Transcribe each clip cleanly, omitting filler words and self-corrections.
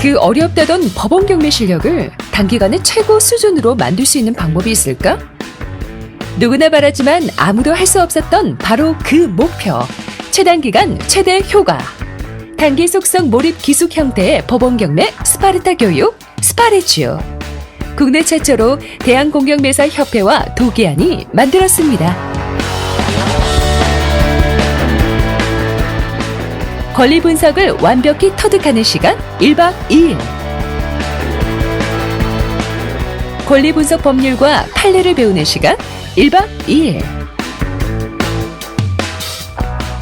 그 어렵다던 법원 경매 실력을 단기간에 최고 수준으로 만들 수 있는 방법이 있을까? 누구나 바랐지만 아무도 할 수 없었던 바로 그 목표. 최단기간 최대 효과. 단기 속성 몰입 기숙 형태의 법원 경매 스파르타 교육 스파레쥬. 국내 최초로 대한공경매사협회와 도기안이 만들었습니다. 권리 분석을 완벽히 터득하는 시간 1박 2일. 권리 분석 법률과 판례를 배우는 시간 1박 2일.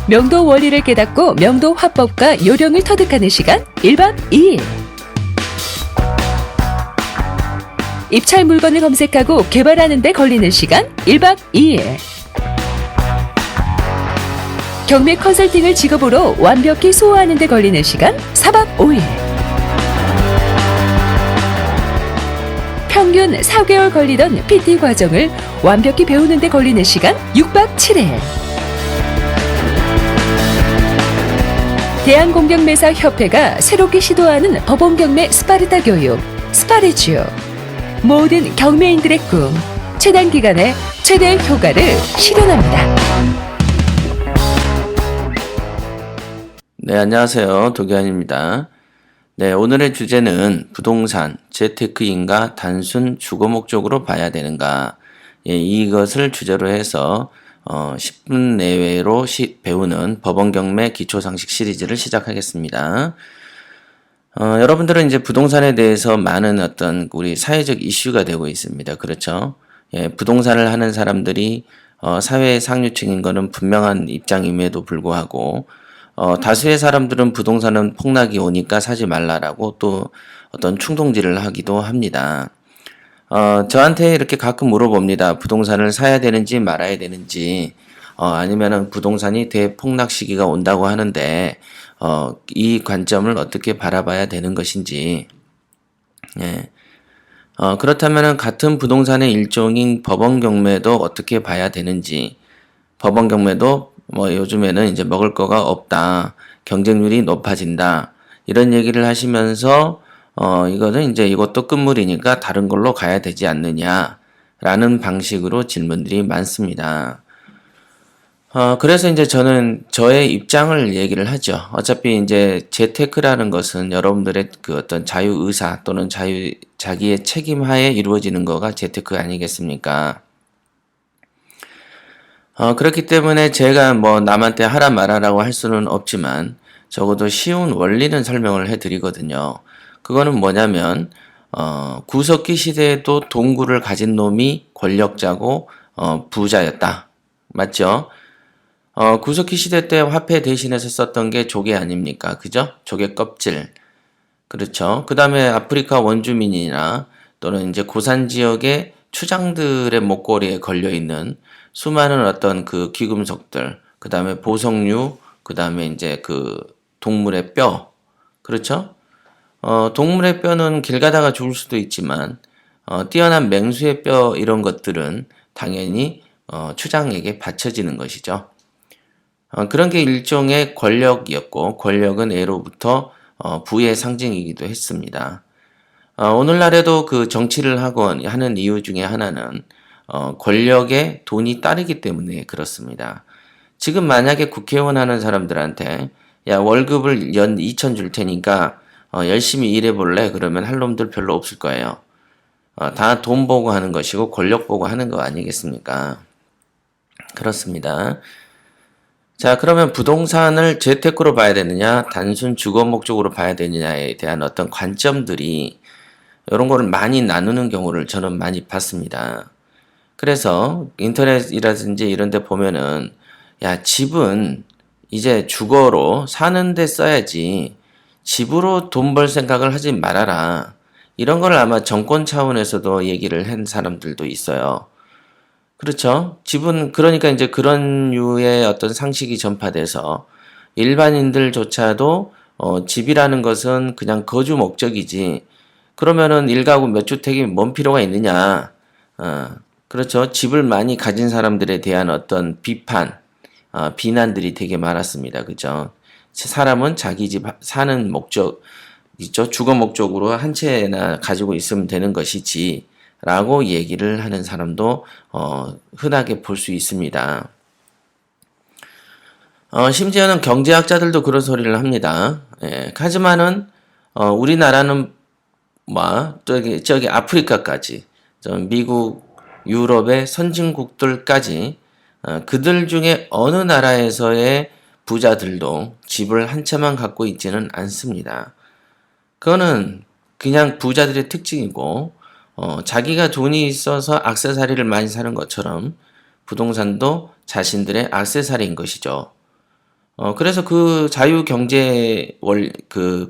명도 원리를 깨닫고 명도 화법과 요령을 터득하는 시간 1박 2일. 입찰 물건을 검색하고 개발하는 데 걸리는 시간 1박 2일. 경매 컨설팅을 직업으로 완벽히 소화하는 데 걸리는 시간 4박 5일. 평균 4개월 걸리던 PT 과정을 완벽히 배우는 데 걸리는 시간 6박 7일. 대한공경매사협회가 새롭게 시도하는 법원경매 스파르타 교육 스파레쥬. 모든 경매인들의 꿈, 최단기간에 최대 효과를 실현합니다. 네, 안녕하세요. 도기환입니다. 네, 오늘의 주제는 부동산, 재테크인가 단순 주거 목적으로 봐야 되는가. 예, 이것을 주제로 해서 10분 내외로 배우는 법원경매 기초상식 시리즈를 시작하겠습니다. 여러분들은 이제 부동산에 대해서 많은 어떤 우리 사회적 이슈가 되고 있습니다. 그렇죠? 예, 부동산을 하는 사람들이 사회 상류층인 것은 분명한 입장임에도 불구하고 다수의 사람들은 부동산은 폭락이 오니까 사지 말라라고 또 어떤 충동질을 하기도 합니다. 저한테 이렇게 가끔 물어봅니다. 부동산을 사야 되는지 말아야 되는지, 아니면은 부동산이 대폭락 시기가 온다고 하는데, 이 관점을 어떻게 바라봐야 되는 것인지, 예. 그렇다면은 같은 부동산의 일종인 법원 경매도 어떻게 봐야 되는지, 법원 경매도 요즘에는 이제 먹을 거가 없다, 경쟁률이 높아진다, 이런 얘기를 하시면서, 이거는 이제 이것도 끝물이니까 다른 걸로 가야 되지 않느냐라는 방식으로 질문들이 많습니다. 그래서 이제 저는 저의 입장을 얘기를 하죠. 어차피 이제 재테크라는 것은 여러분들의 그 어떤 자유의사 또는 자기의 책임하에 이루어지는 거가 재테크 아니겠습니까? 그렇기 때문에 제가 남한테 하라 말아라고 할 수는 없지만 적어도 쉬운 원리는 설명을 해드리거든요. 그거는 뭐냐면, 구석기 시대에도 동굴을 가진 놈이 권력자고, 부자였다. 맞죠? 구석기 시대 때 화폐 대신해서 썼던 게 조개 아닙니까? 그죠? 조개 껍질. 그렇죠. 그 다음에 아프리카 원주민이나 또는 이제 고산 지역의 추장들의 목걸이에 걸려있는 수많은 어떤 그 귀금속들, 그 다음에 보석류, 그 다음에 이제 그 동물의 뼈. 그렇죠? 동물의 뼈는 길 가다가 죽을 수도 있지만, 뛰어난 맹수의 뼈 이런 것들은 당연히, 추장에게 바쳐지는 것이죠. 그런 게 일종의 권력이었고, 권력은 예로부터, 부의 상징이기도 했습니다. 오늘날에도 그 정치를 하는 이유 중에 하나는, 권력에 돈이 따르기 때문에 그렇습니다. 지금 만약에 국회의원 하는 사람들한테, 야, 월급을 연 2천 줄 테니까, 열심히 일해볼래? 그러면 할 놈들 별로 없을 거예요. 다 돈 보고 하는 것이고 권력 보고 하는 거 아니겠습니까? 그렇습니다. 자, 그러면 부동산을 재테크로 봐야 되느냐, 단순 주거 목적으로 봐야 되느냐에 대한 어떤 관점들이 이런 거를 많이 나누는 경우를 저는 많이 봤습니다. 그래서 인터넷이라든지 이런 데 보면은, 야, 집은 이제 주거로 사는데 써야지 집으로 돈 벌 생각을 하지 말아라. 이런 걸 아마 정권 차원에서도 얘기를 한 사람들도 있어요. 그렇죠? 집은 그러니까 이제 그런 류의 어떤 상식이 전파돼서 일반인들조차도 집이라는 것은 그냥 거주 목적이지. 그러면은 일가구 몇 주택이 뭔 필요가 있느냐. 그렇죠? 집을 많이 가진 사람들에 대한 어떤 비판, 비난들이 되게 많았습니다. 그죠? 사람은 자기 집 사는 목적 있죠. 주거 목적으로 한 채나 가지고 있으면 되는 것이지 라고 얘기를 하는 사람도 흔하게 볼 수 있습니다. 심지어는 경제학자들도 그런 소리를 합니다. 예, 하지만은 우리나라는 저기 아프리카까지 미국, 유럽의 선진국들까지 그들 중에 어느 나라에서의 부자들도 집을 한 채만 갖고 있지는 않습니다. 그거는 그냥 부자들의 특징이고 자기가 돈이 있어서 액세서리를 많이 사는 것처럼 부동산도 자신들의 액세서리인 것이죠. 그래서 그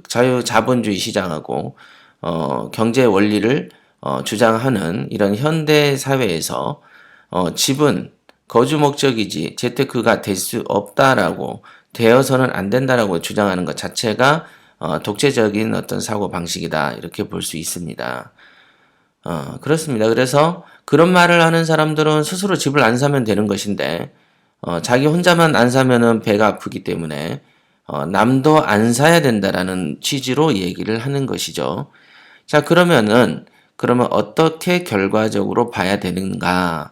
자유자본주의 시장하고 경제 원리를 주장하는 이런 현대 사회에서 집은 거주 목적이지 재테크가 될 수 없다라고 되어서는 안 된다라고 주장하는 것 자체가 독재적인 어떤 사고 방식이다 이렇게 볼 수 있습니다. 그렇습니다. 그래서 그런 말을 하는 사람들은 스스로 집을 안 사면 되는 것인데 자기 혼자만 안 사면은 배가 아프기 때문에 남도 안 사야 된다라는 취지로 얘기를 하는 것이죠. 자, 그러면 어떻게 결과적으로 봐야 되는가?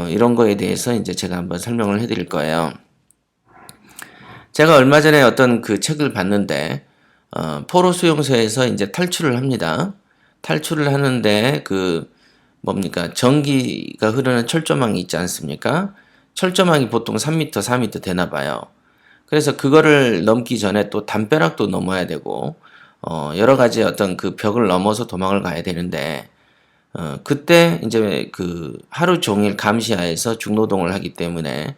이런 거에 대해서 이제 제가 한번 설명을 해드릴 거예요. 제가 얼마 전에 어떤 그 책을 봤는데, 포로 수용소에서 이제 탈출을 합니다. 탈출을 하는데, 전기가 흐르는 철조망이 있지 않습니까? 철조망이 보통 3m, 4m 되나 봐요. 그래서 그거를 넘기 전에 또 담벼락도 넘어야 되고, 여러 가지 어떤 그 벽을 넘어서 도망을 가야 되는데, 그때 이제 그 하루 종일 감시하에서 중노동을 하기 때문에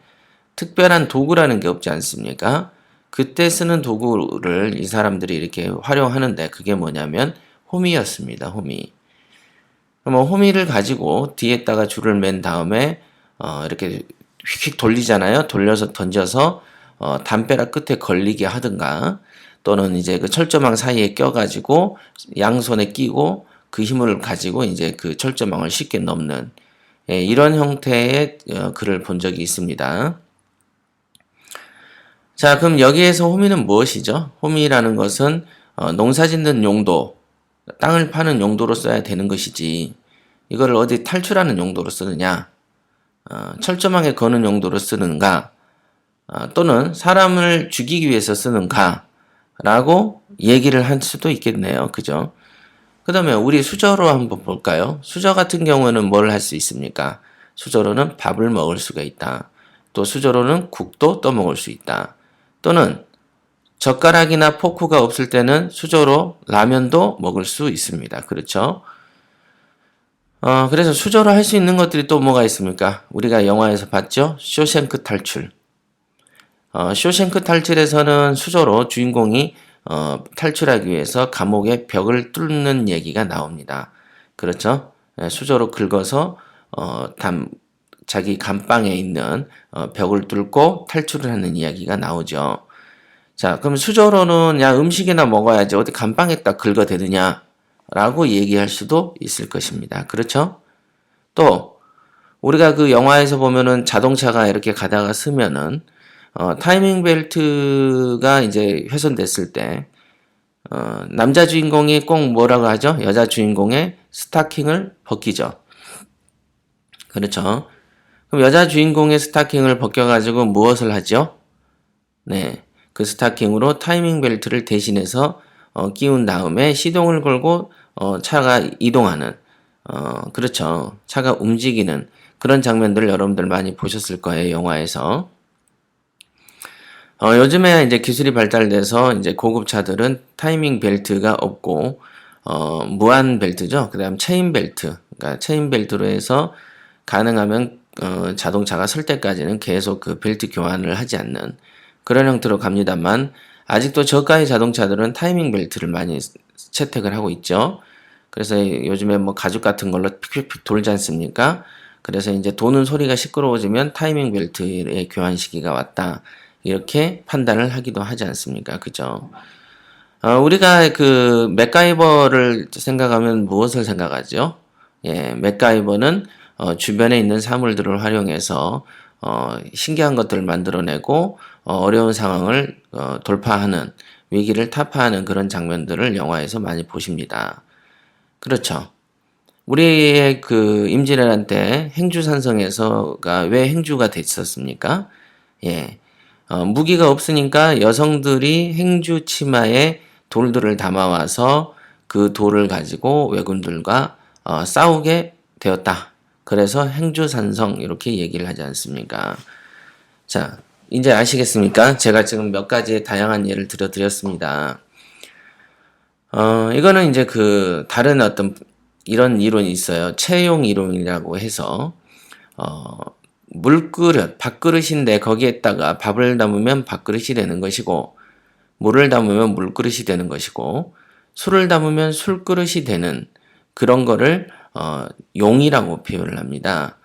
특별한 도구라는 게 없지 않습니까? 그때 쓰는 도구를 이 사람들이 이렇게 활용하는데 그게 뭐냐면 호미였습니다. 호미. 호미를 가지고 뒤에다가 줄을 맨 다음에 이렇게 휙휙 돌리잖아요. 돌려서 던져서 담벼락 끝에 걸리게 하든가 또는 이제 그 철조망 사이에 껴가지고 양손에 끼고 그 힘을 가지고 이제 그 철조망을 쉽게 넘는 이런 형태의 글을 본 적이 있습니다. 자, 그럼 여기에서 호미는 무엇이죠? 호미라는 것은 농사 짓는 용도, 땅을 파는 용도로 써야 되는 것이지 이거를 어디 탈출하는 용도로 쓰느냐, 철조망에 거는 용도로 쓰는가, 또는 사람을 죽이기 위해서 쓰는가 라고 얘기를 할 수도 있겠네요. 그죠? 그 다음에 우리 수저로 한번 볼까요? 수저 같은 경우는 뭘 할 수 있습니까? 수저로는 밥을 먹을 수가 있다. 또 수저로는 국도 떠먹을 수 있다. 또는 젓가락이나 포크가 없을 때는 수저로 라면도 먹을 수 있습니다. 그렇죠? 그래서 수저로 할 수 있는 것들이 또 뭐가 있습니까? 우리가 영화에서 봤죠? 쇼생크 탈출. 쇼생크 탈출에서는 수저로 주인공이 탈출하기 위해서 감옥의 벽을 뚫는 얘기가 나옵니다. 그렇죠? 수저로 긁어서 자기 감방에 있는 벽을 뚫고 탈출을 하는 이야기가 나오죠. 자, 그럼 수저로는 야 음식이나 먹어야지 어디 감방에다 긁어대느냐 라고 얘기할 수도 있을 것입니다. 그렇죠? 또 우리가 그 영화에서 보면은 자동차가 이렇게 가다가 쓰면은 타이밍 벨트가 이제 훼손됐을 때 남자 주인공이 꼭 뭐라고 하죠? 여자 주인공의 스타킹을 벗기죠. 그렇죠? 그럼 여자 주인공의 스타킹을 벗겨가지고 무엇을 하죠? 네, 그 스타킹으로 타이밍 벨트를 대신해서 끼운 다음에 시동을 걸고 차가 이동하는 그렇죠. 차가 움직이는 그런 장면들을 여러분들 많이 보셨을 거예요. 영화에서. 요즘에 이제 기술이 발달돼서 이제 고급 차들은 타이밍 벨트가 없고 무한 벨트죠. 그다음 체인 벨트. 그러니까 체인 벨트로 해서 가능하면 자동차가 설 때까지는 계속 그 벨트 교환을 하지 않는 그런 형태로 갑니다만 아직도 저가의 자동차들은 타이밍 벨트를 많이 채택을 하고 있죠. 그래서 요즘에 뭐 가죽 같은 걸로 픽픽픽 돌지 않습니까? 그래서 이제 도는 소리가 시끄러워지면 타이밍 벨트의 교환 시기가 왔다. 이렇게 판단을 하기도 하지 않습니까? 그죠? 우리가 그 맥가이버를 생각하면 무엇을 생각하죠? 예, 맥가이버는 주변에 있는 사물들을 활용해서 신기한 것들을 만들어내고 어려운 상황을 돌파하는, 위기를 타파하는 그런 장면들을 영화에서 많이 보십니다. 그렇죠. 우리의 그 임진왜란 때 행주산성에서가 왜 행주가 됐었습니까? 예. 무기가 없으니까 여성들이 행주 치마에 돌들을 담아와서 그 돌을 가지고 왜군들과 싸우게 되었다. 그래서 행주산성 이렇게 얘기를 하지 않습니까? 자, 이제 아시겠습니까? 제가 지금 몇 가지의 다양한 예를 들어드렸습니다. 이거는 이제 그 다른 어떤 이런 이론이 있어요. 채용 이론이라고 해서 물그릇, 밥그릇인데 거기에다가 밥을 담으면 밥그릇이 되는 것이고 물을 담으면 물그릇이 되는 것이고 술을 담으면 술그릇이 되는 그런 거를 용이라고 표현을 합니다.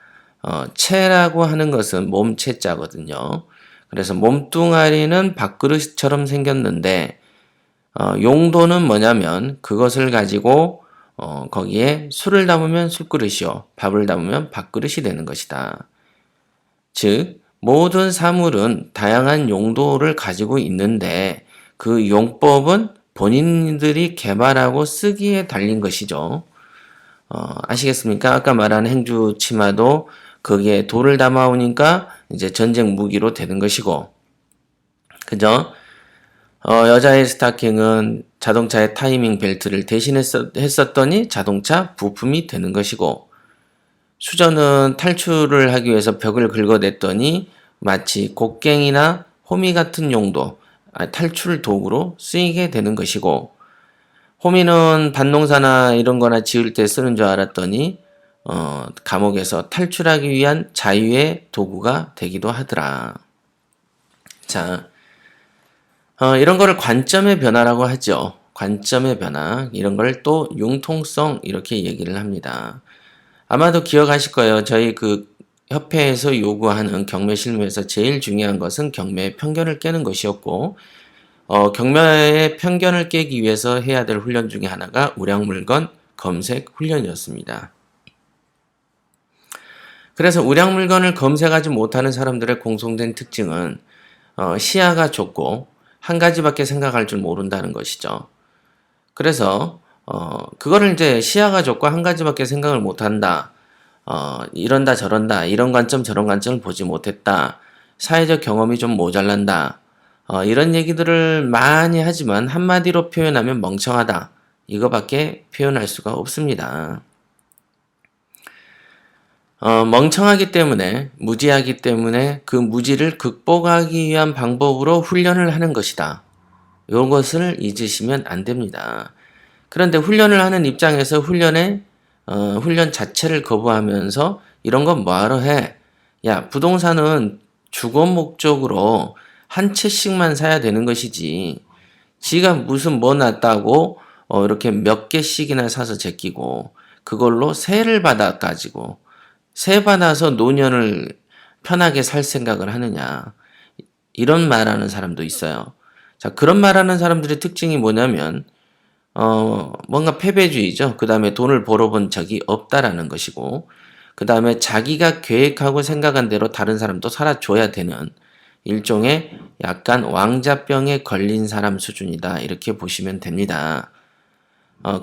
채라고 하는 것은 몸체자거든요. 그래서 몸뚱아리는 밥그릇처럼 생겼는데 용도는 뭐냐면 그것을 가지고 거기에 술을 담으면 술그릇이요, 밥을 담으면 밥그릇이 되는 것이다. 즉 모든 사물은 다양한 용도를 가지고 있는데 그 용법은 본인들이 개발하고 쓰기에 달린 것이죠. 아시겠습니까? 아까 말한 행주 치마도 거기에 돌을 담아오니까 이제 전쟁 무기로 되는 것이고, 그죠? 여자의 스타킹은 자동차의 타이밍 벨트를 대신했었더니 자동차 부품이 되는 것이고, 수저는 탈출을 하기 위해서 벽을 긁어냈더니 마치 곡괭이나 호미 같은 용도, 탈출 도구로 쓰이게 되는 것이고, 호미는 밭농사나 이런 거나 지을 때 쓰는 줄 알았더니 감옥에서 탈출하기 위한 자유의 도구가 되기도 하더라. 자, 이런 거를 관점의 변화라고 하죠. 관점의 변화. 이런 걸 또 융통성 이렇게 얘기를 합니다. 아마도 기억하실 거예요. 저희 그 협회에서 요구하는 경매 실무에서 제일 중요한 것은 경매의 편견을 깨는 것이었고, 경매의 편견을 깨기 위해서 해야 될 훈련 중에 하나가 우량물건 검색 훈련이었습니다. 그래서 우량물건을 검색하지 못하는 사람들의 공통된 특징은 시야가 좁고 한 가지밖에 생각할 줄 모른다는 것이죠. 그래서 그거를 이제 시야가 좁고 한 가지밖에 생각을 못한다. 이런다 저런다. 이런 관점 저런 관점을 보지 못했다. 사회적 경험이 좀 모자란다. 이런 얘기들을 많이 하지만 한마디로 표현하면 멍청하다. 이거밖에 표현할 수가 없습니다. 멍청하기 때문에, 무지하기 때문에 그 무지를 극복하기 위한 방법으로 훈련을 하는 것이다. 이것을 잊으시면 안 됩니다. 그런데 훈련을 하는 입장에서 훈련 자체를 거부하면서 이런 건 뭐하러 해? 야, 부동산은 주거 목적으로 한 채씩만 사야 되는 것이지. 지가 무슨 뭐 났다고 이렇게 몇 개씩이나 사서 제끼고 그걸로 세를 받아가지고 세 받아서 노년을 편하게 살 생각을 하느냐. 이런 말하는 사람도 있어요. 자, 그런 말하는 사람들의 특징이 뭐냐면 뭔가 패배주의죠. 그 다음에 돈을 벌어본 적이 없다라는 것이고, 그 다음에 자기가 계획하고 생각한 대로 다른 사람도 살아줘야 되는 일종의 약간 왕자병에 걸린 사람 수준이다. 이렇게 보시면 됩니다.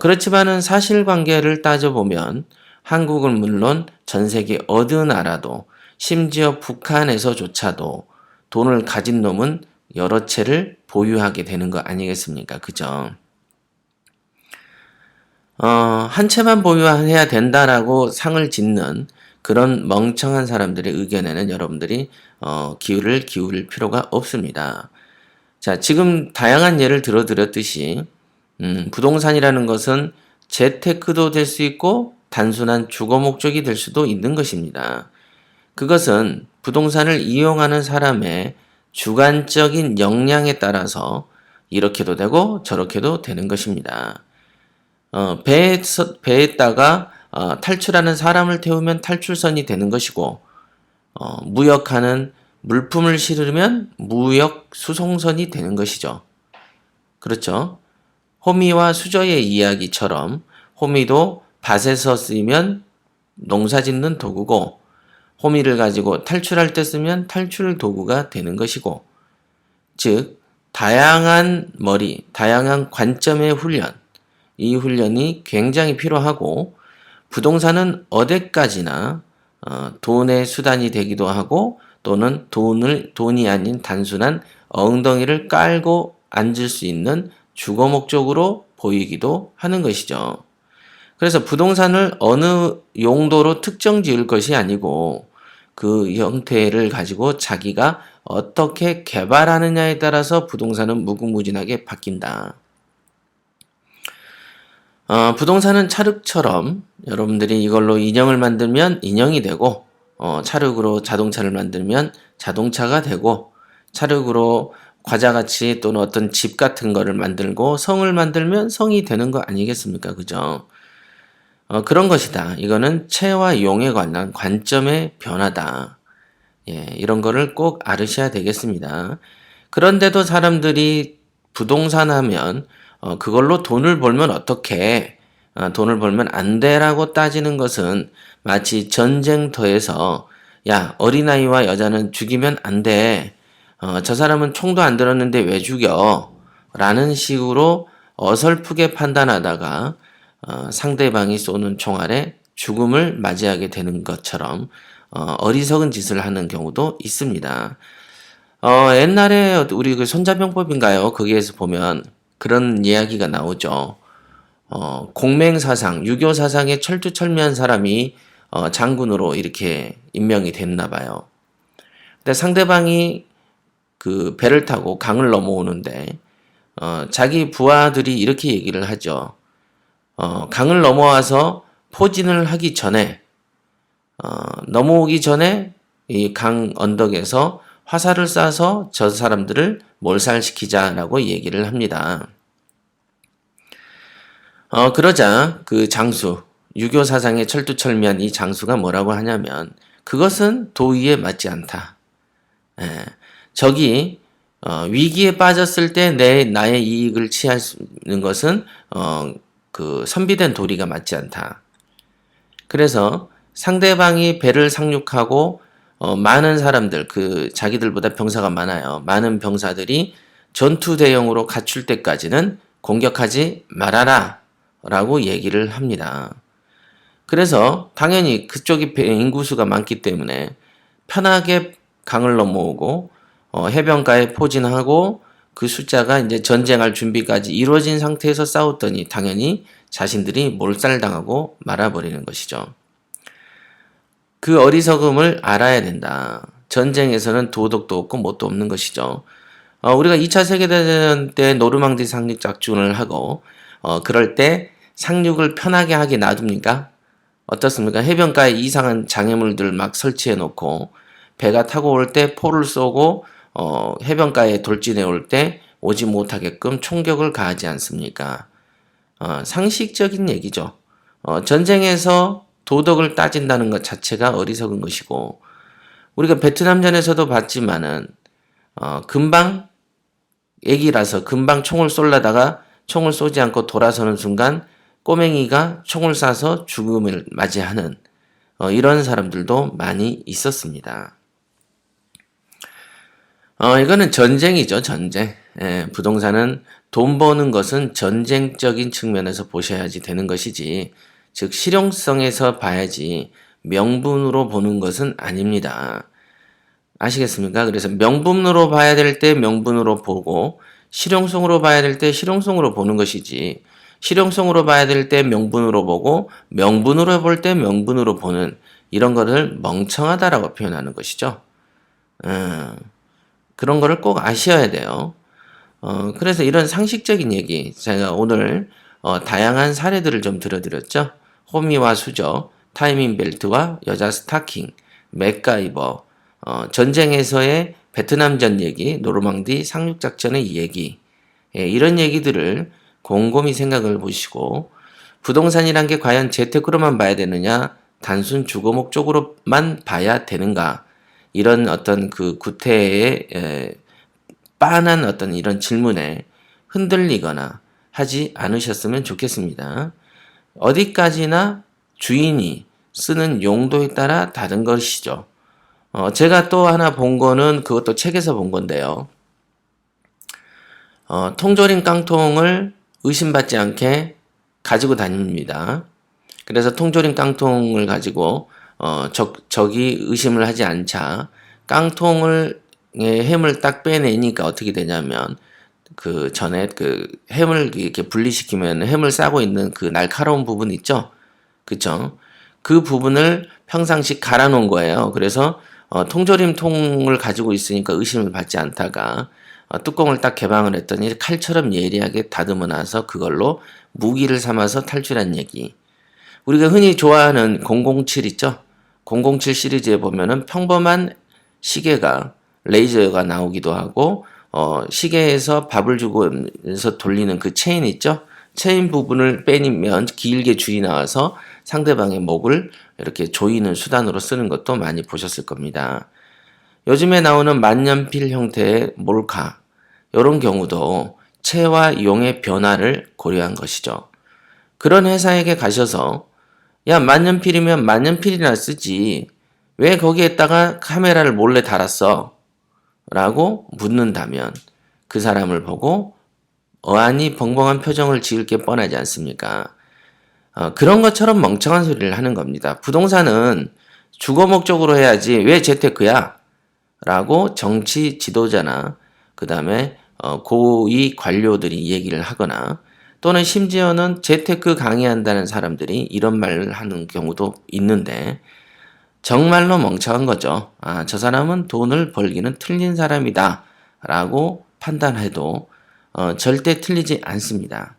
그렇지만은 사실관계를 따져보면 한국은 물론 전 세계 어느 나라도 심지어 북한에서조차도 돈을 가진 놈은 여러 채를 보유하게 되는 거 아니겠습니까? 그죠? 한 채만 보유해야 된다라고 상을 짓는 그런 멍청한 사람들의 의견에는 여러분들이 기울일 필요가 없습니다. 자, 지금 다양한 예를 들어드렸듯이 부동산이라는 것은 재테크도 될 수 있고 단순한 주거 목적이 될 수도 있는 것입니다. 그것은 부동산을 이용하는 사람의 주관적인 역량에 따라서 이렇게도 되고 저렇게도 되는 것입니다. 배에다가 탈출하는 사람을 태우면 탈출선이 되는 것이고, 무역하는 물품을 실으면 무역 수송선이 되는 것이죠. 그렇죠? 호미와 수저의 이야기처럼 호미도 밭에서 쓰이면 농사 짓는 도구고, 호미를 가지고 탈출할 때 쓰면 탈출 도구가 되는 것이고, 즉 다양한 다양한 관점의 훈련, 이 훈련이 굉장히 필요하고 부동산은 어디까지나 돈의 수단이 되기도 하고 또는 돈이 아닌 단순한 엉덩이를 깔고 앉을 수 있는 주거 목적으로 보이기도 하는 것이죠. 그래서 부동산을 어느 용도로 특정 지을 것이 아니고 그 형태를 가지고 자기가 어떻게 개발하느냐에 따라서 부동산은 무궁무진하게 바뀐다. 부동산은 찰흙처럼 여러분들이 이걸로 인형을 만들면 인형이 되고, 찰흙으로 자동차를 만들면 자동차가 되고, 찰흙으로 과자같이 또는 어떤 집 같은 거를 만들고 성을 만들면 성이 되는 거 아니겠습니까? 그죠? 그런 것이다. 이거는 체와 용에 관한 관점의 변화다. 예, 이런 거를 꼭 알으셔야 되겠습니다. 그런데도 사람들이 부동산 하면 그걸로 돈을 벌면 어떻게 돈을 벌면 안 돼라고 따지는 것은 마치 전쟁터에서 야, 어린아이와 여자는 죽이면 안 돼. 저 사람은 총도 안 들었는데 왜 죽여? 라는 식으로 어설프게 판단하다가 상대방이 쏘는 총알에 죽음을 맞이하게 되는 것처럼 어리석은 짓을 하는 경우도 있습니다. 옛날에 우리 그 손자병법인가요? 거기에서 보면 그런 이야기가 나오죠. 공맹사상, 유교사상에 철두철미한 사람이 장군으로 이렇게 임명이 됐나 봐요. 근데 상대방이 그 배를 타고 강을 넘어오는데 자기 부하들이 이렇게 얘기를 하죠. 강을 넘어와서 포진을 하기 전에 넘어오기 전에 이 강 언덕에서 화살을 쏴서 저 사람들을 몰살시키자라고 얘기를 합니다. 그러자 그 장수, 유교 사상의 철두철미한 이 장수가 뭐라고 하냐면 그것은 도의에 맞지 않다. 예, 적이 위기에 빠졌을 때 나의 이익을 취할 수 있는 것은 그 선비된 도리가 맞지 않다. 그래서 상대방이 배를 상륙하고 많은 사람들, 그 자기들보다 병사가 많아요. 많은 병사들이 전투 대용으로 갖출 때까지는 공격하지 말아라 라고 얘기를 합니다. 그래서 당연히 그쪽이 인구수가 많기 때문에 편하게 강을 넘어오고 해변가에 포진하고 그 숫자가 이제 전쟁할 준비까지 이루어진 상태에서 싸웠더니 당연히 자신들이 몰살당하고 말아버리는 것이죠. 그 어리석음을 알아야 된다. 전쟁에서는 도덕도 없고 뭣도 없는 것이죠. 우리가 2차 세계대전 때 노르망디 상륙 작전을 하고 그럴 때 상륙을 편하게 하게 놔둡니까? 어떻습니까? 해변가에 이상한 장애물들 막 설치해 놓고 배가 타고 올 때 포를 쏘고 해변가에 돌진해 올 때 오지 못하게끔 총격을 가하지 않습니까? 상식적인 얘기죠. 전쟁에서 도덕을 따진다는 것 자체가 어리석은 것이고 우리가 베트남전에서도 봤지만은 금방 애기라서 금방 총을 쏠려다가 총을 쏘지 않고 돌아서는 순간 꼬맹이가 총을 쏴서 죽음을 맞이하는 이런 사람들도 많이 있었습니다. 이거는 전쟁이죠, 전쟁. 예, 부동산은 돈 버는 것은 전쟁적인 측면에서 보셔야지 되는 것이지, 즉 실용성에서 봐야지 명분으로 보는 것은 아닙니다. 아시겠습니까? 그래서 명분으로 봐야 될 때 명분으로 보고 실용성으로 봐야 될 때 실용성으로 보는 것이지, 실용성으로 봐야 될 때 명분으로 보고 명분으로 볼 때 명분으로 보는 이런 것을 멍청하다라고 표현하는 것이죠. 그런 거를 꼭 아셔야 돼요. 그래서 이런 상식적인 얘기, 제가 오늘 다양한 사례들을 좀 들어드렸죠. 호미와 수저, 타이밍 벨트와 여자 스타킹, 맥가이버, 전쟁에서의 베트남전 얘기, 노르망디 상륙작전의 얘기, 이런 얘기들을 곰곰이 생각을 보시고 부동산이란 게 과연 재테크로만 봐야 되느냐, 단순 주거 목적으로만 봐야 되는가, 이런 어떤 그 구태의 빤한 어떤 이런 질문에 흔들리거나 하지 않으셨으면 좋겠습니다. 어디까지나 주인이 쓰는 용도에 따라 다른 것이죠. 제가 또 하나 본 거는 그것도 책에서 본 건데요. 통조림 깡통을 의심받지 않게 가지고 다닙니다. 그래서 통조림 깡통을 가지고 적이 의심을 하지 않자 깡통을 햄을 딱 빼내니까 어떻게 되냐면 그 전에 그 햄을 이렇게 분리시키면 햄을 싸고 있는 그 날카로운 부분 있죠? 그쵸? 그 부분을 평상시 갈아 놓은 거예요. 그래서 통조림 통을 가지고 있으니까 의심을 받지 않다가 뚜껑을 딱 개방을 했더니 칼처럼 예리하게 다듬어 놔서 그걸로 무기를 삼아서 탈출한 얘기. 우리가 흔히 좋아하는 007 있죠? 007 시리즈에 보면은 평범한 시계가 레이저가 나오기도 하고 시계에서 밥을 주고서 돌리는 그 체인 있죠? 체인 부분을 빼면 길게 줄이 나와서 상대방의 목을 이렇게 조이는 수단으로 쓰는 것도 많이 보셨을 겁니다. 요즘에 나오는 만년필 형태의 몰카, 이런 경우도 체와 용의 변화를 고려한 것이죠. 그런 회사에게 가셔서 야, 만년필이면 만년필이나 쓰지 왜 거기에다가 카메라를 몰래 달았어? 라고 묻는다면 그 사람을 보고 어안이 벙벙한 표정을 지을 게 뻔하지 않습니까? 그런 것처럼 멍청한 소리를 하는 겁니다. 부동산은 주거 목적으로 해야지 왜 재테크야? 라고 정치 지도자나 그 다음에 고위 관료들이 얘기를 하거나 또는 심지어는 재테크 강의한다는 사람들이 이런 말을 하는 경우도 있는데 정말로 멍청한 거죠. 저 사람은 돈을 벌기는 틀린 사람이다 라고 판단해도 절대 틀리지 않습니다.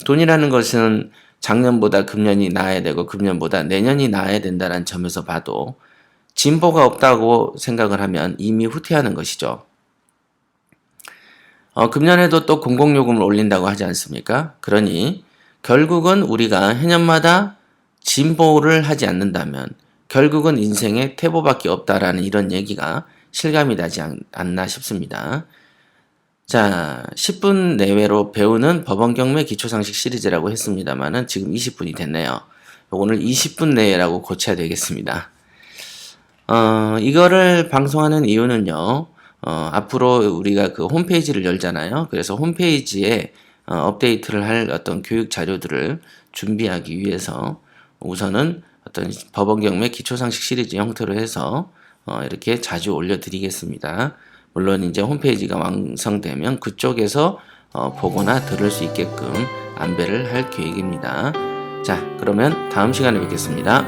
돈이라는 것은 작년보다 금년이 나아야 되고 금년보다 내년이 나아야 된다는 점에서 봐도 진보가 없다고 생각을 하면 이미 후퇴하는 것이죠. 금년에도 또 공공요금을 올린다고 하지 않습니까? 그러니 결국은 우리가 해년마다 진보를 하지 않는다면 결국은 인생에 퇴보밖에 없다라는 이런 얘기가 실감이 나지 않나 싶습니다. 자, 10분 내외로 배우는 법원경매 기초상식 시리즈라고 했습니다만은 지금 20분이 됐네요. 오늘 20분 내라고 고쳐야 되겠습니다. 이거를 방송하는 이유는요. 앞으로 우리가 그 홈페이지를 열잖아요. 그래서 홈페이지에 업데이트를 할 어떤 교육 자료들을 준비하기 위해서 우선은 어떤 법원경매 기초상식 시리즈 형태로 해서 이렇게 자주 올려드리겠습니다. 물론 이제 홈페이지가 완성되면 그쪽에서 보거나 들을 수 있게끔 안배를 할 계획입니다. 자, 그러면 다음 시간에 뵙겠습니다.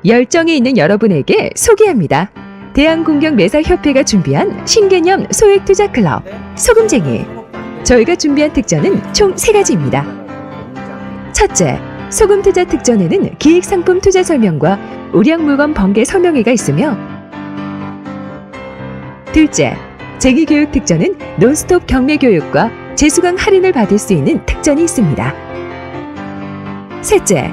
열정이 있는 여러분에게 소개합니다. 대한공경매사협회가 준비한 신개념 소액투자클럽 소금쟁이. 저희가 준비한 특전은 총 3가지입니다. 첫째, 소금투자 특전에는 기획상품 투자 설명과 우량물건 번개 설명회가 있으며, 둘째, 재기교육 특전은 논스톱 경매교육과 재수강 할인을 받을 수 있는 특전이 있습니다. 셋째,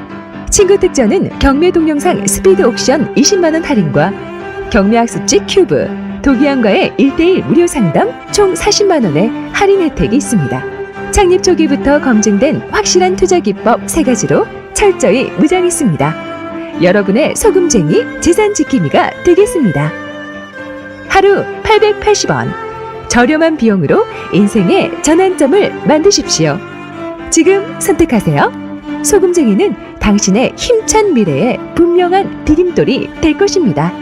친구 특전은 경매 동영상 스피드 옥션 20만원 할인과 경매학습지 큐브, 도기항과의 1:1 무료 상담 총 40만원의 할인 혜택이 있습니다. 창립 초기부터 검증된 확실한 투자 기법 3가지로 철저히 무장했습니다. 여러분의 소금쟁이 재산 지킴이가 되겠습니다. 하루 880원, 저렴한 비용으로 인생의 전환점을 만드십시오. 지금 선택하세요. 소금쟁이는 당신의 힘찬 미래의 분명한 디딤돌이 될 것입니다.